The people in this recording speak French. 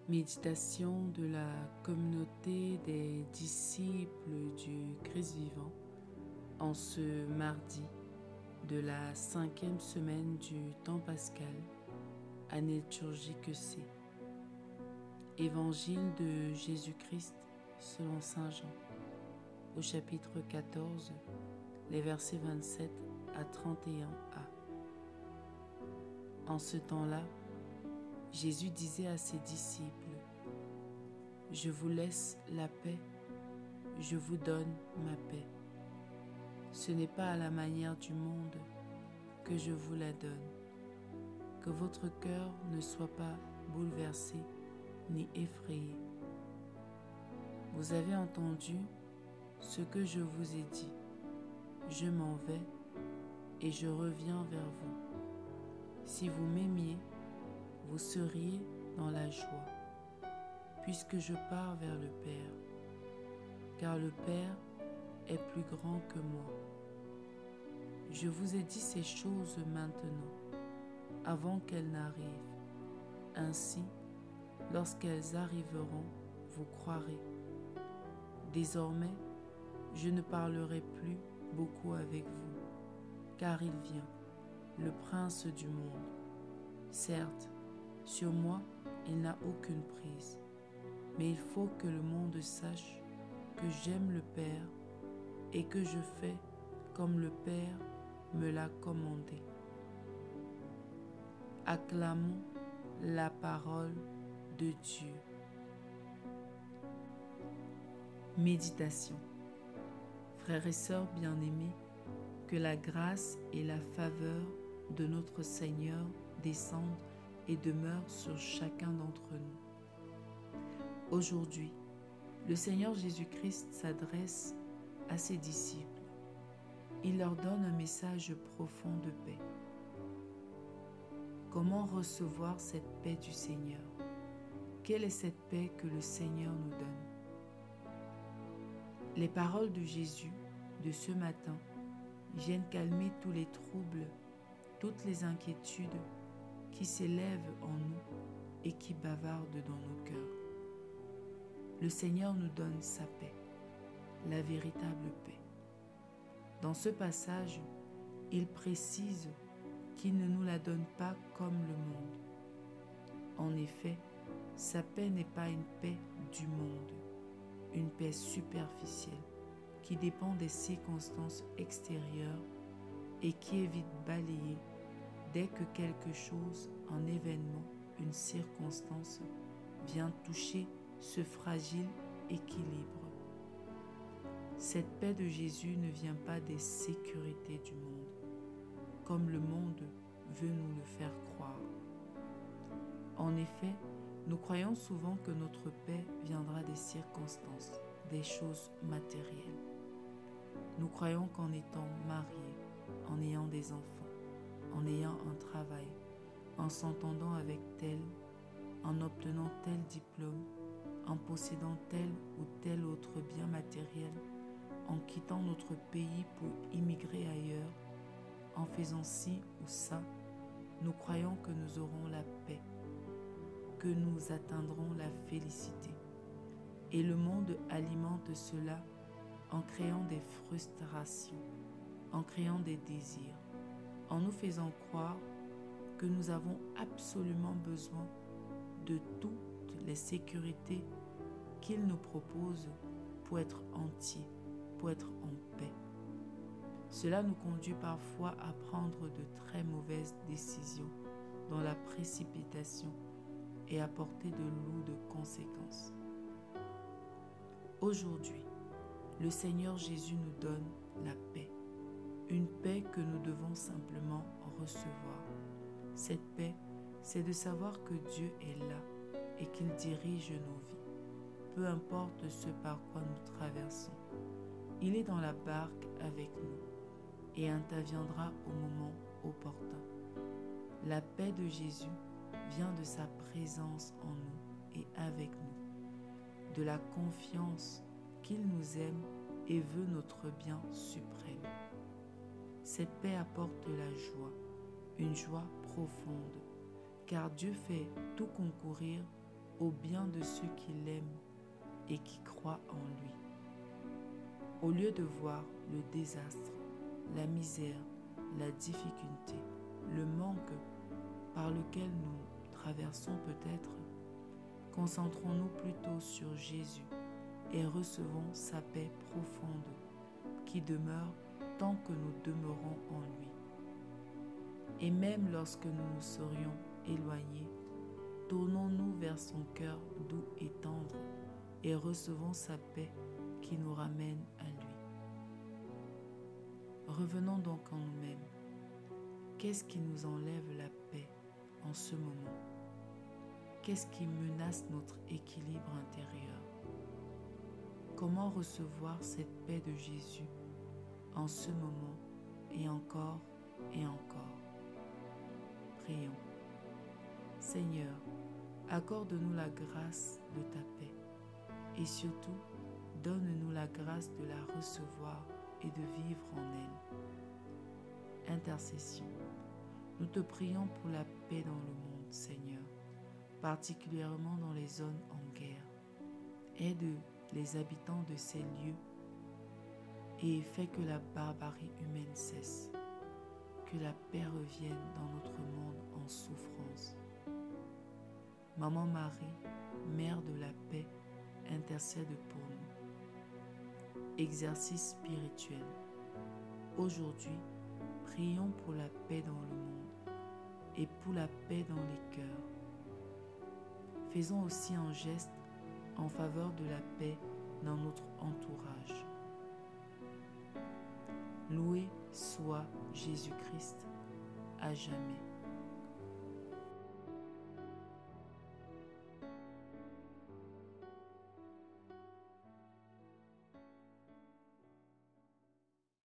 Méditation de la communauté des disciples du Christ vivant en ce mardi de la 5e semaine du temps pascal, année liturgique C. Évangile de Jésus-Christ selon saint Jean, au chapitre 14, les versets 27 à 31a. En ce temps-là, Jésus disait à ses disciples: « Je vous laisse la paix, je vous donne ma paix. Ce n'est pas à la manière du monde que je vous la donne. Que votre cœur ne soit pas bouleversé ni effrayé. Vous avez entendu ce que je vous ai dit. Je m'en vais et je reviens vers vous. Si vous m'aimiez, vous seriez dans la joie, puisque je pars vers le Père, car le Père est plus grand que moi. Je vous ai dit ces choses maintenant, avant qu'elles n'arrivent. Ainsi, lorsqu'elles arriveront, vous croirez. Désormais, je ne parlerai plus beaucoup avec vous, car il vient, le prince du monde. Certes, sur moi, il n'a aucune prise, mais il faut que le monde sache que j'aime le Père et que je fais comme le Père me l'a commandé. Acclamons la parole de Dieu. Méditation. Frères et sœurs bien-aimés, que la grâce et la faveur de notre Seigneur descendent et demeure sur chacun d'entre nous. Aujourd'hui, le Seigneur Jésus-Christ s'adresse à ses disciples. Il leur donne un message profond de paix. Comment recevoir cette paix du Seigneur? Quelle est cette paix que le Seigneur nous donne? Les paroles de Jésus de ce matin viennent calmer tous les troubles, toutes les inquiétudes qui s'élèvent en nous et qui bavardent dans nos cœurs. Le Seigneur nous donne sa paix, la véritable paix. Dans ce passage, il précise qu'il ne nous la donne pas comme le monde. En effet, sa paix n'est pas une paix du monde, une paix superficielle qui dépend des circonstances extérieures et qui est vite balayée dès que quelque chose, un événement, une circonstance vient toucher ce fragile équilibre. Cette paix de Jésus ne vient pas des sécurités du monde, comme le monde veut nous le faire croire. En effet, nous croyons souvent que notre paix viendra des circonstances, des choses matérielles. Nous croyons qu'en étant mariés, en ayant des enfants, en ayant un travail, en s'entendant avec tel, en obtenant tel diplôme, en possédant tel ou tel autre bien matériel, en quittant notre pays pour immigrer ailleurs, en faisant ci ou ça, nous croyons que nous aurons la paix, que nous atteindrons la félicité. Et le monde alimente cela en créant des frustrations, en créant des désirs, en nous faisant croire que nous avons absolument besoin de toutes les sécurités qu'il nous propose pour être entiers, pour être en paix. Cela nous conduit parfois à prendre de très mauvaises décisions dans la précipitation et à porter de lourdes conséquences. Aujourd'hui, le Seigneur Jésus nous donne la paix, une paix que nous devons simplement recevoir. Cette paix, c'est de savoir que Dieu est là et qu'il dirige nos vies, peu importe ce par quoi nous traversons. Il est dans la barque avec nous et interviendra au moment opportun. La paix de Jésus vient de sa présence en nous et avec nous, de la confiance qu'il nous aime et veut notre bien suprême. Cette paix apporte la joie, une joie profonde, car Dieu fait tout concourir au bien de ceux qui l'aiment et qui croient en lui. Au lieu de voir le désastre, la misère, la difficulté, le manque par lequel nous traversons peut-être, concentrons-nous plutôt sur Jésus et recevons sa paix profonde qui demeure tant que nous demeurons en lui. Et même lorsque nous nous serions éloignés, tournons-nous vers son cœur doux et tendre et recevons sa paix qui nous ramène à lui. Revenons donc en nous-mêmes. Qu'est-ce qui nous enlève la paix en ce moment? Qu'est-ce qui menace notre équilibre intérieur? Comment recevoir cette paix de Jésus en ce moment et encore et encore? Prions. Seigneur, accorde-nous la grâce de ta paix et surtout, donne-nous la grâce de la recevoir et de vivre en elle. Intercession. Nous te prions pour la paix dans le monde, Seigneur, particulièrement dans les zones en guerre. Aide les habitants de ces lieux et fais que la barbarie humaine cesse, que la paix revienne dans notre monde en souffrance. Maman Marie, Mère de la paix, intercède pour nous. Exercice spirituel. Aujourd'hui, prions pour la paix dans le monde et pour la paix dans les cœurs. Faisons aussi un geste en faveur de la paix dans notre entourage. Loué soit Jésus-Christ à jamais.